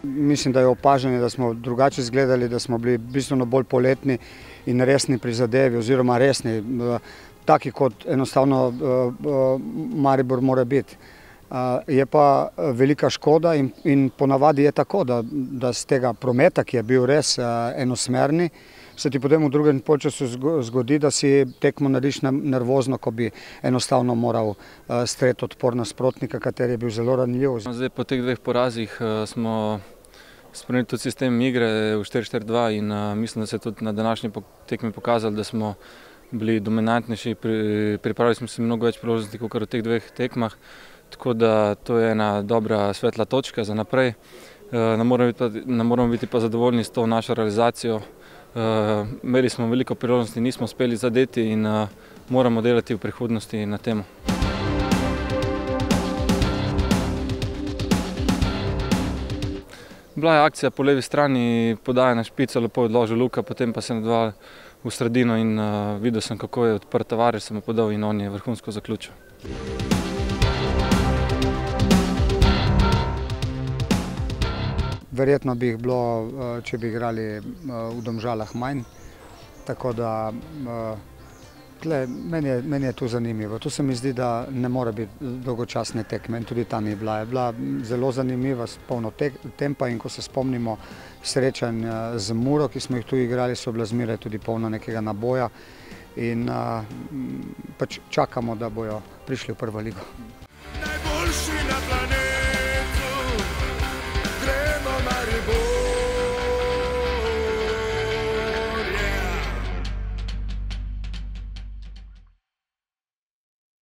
Mislim, da je opažanje, da smo drugače izgledali, da smo bili bistveno bolj poletni in resni pri zadevi, oziroma resni, taki kot enostavno Maribor mora biti. Je pa velika škoda in ponavadi je tako, da z tega prometa, ki je bil res enosmerni, se ti potem v drugem polčasu zgodi, da si tekmo narediš nervozno, ko bi enostavno moral streti odpor nasprotnika, kateri je bil zelo ranljiv. Zdaj po teh dveh porazih smo spremenili tudi sistem igre v 4-4-2 in mislim, da se je tudi na današnji tekmi pokazali, da smo bili dominantnejši, pripravili smo se mnogo več priložnosti kot v teh dveh tekmah, tako da to je ena dobra svetla točka za naprej. Ne moramo biti pa zadovoljni s to našo realizacijo. Imeli smo veliko priložnosti, nismo uspeli zadeti in moramo delati v prihodnosti na temo. Bila je akcija po levi strani, podaja na špico, lepo je odložil Luka, potem pa se nadval v sredino in videl sem, kako je odprt Tavares, sem mu podal in on je vrhunsko zaključil. Verjetno bi jih bilo, če bi igrali v Domžalah manj, tako da meni je to zanimivo. To se mi zdi, da ne more biti dolgočasne tekme in tudi tam je bila zelo zanimiva, polno tempa in ko se spomnimo srečanj z Muro, ki smo jih tu igrali, so bila zmeraj tudi polno nekega naboja in pač čakamo, da bojo prišli v prvo ligo.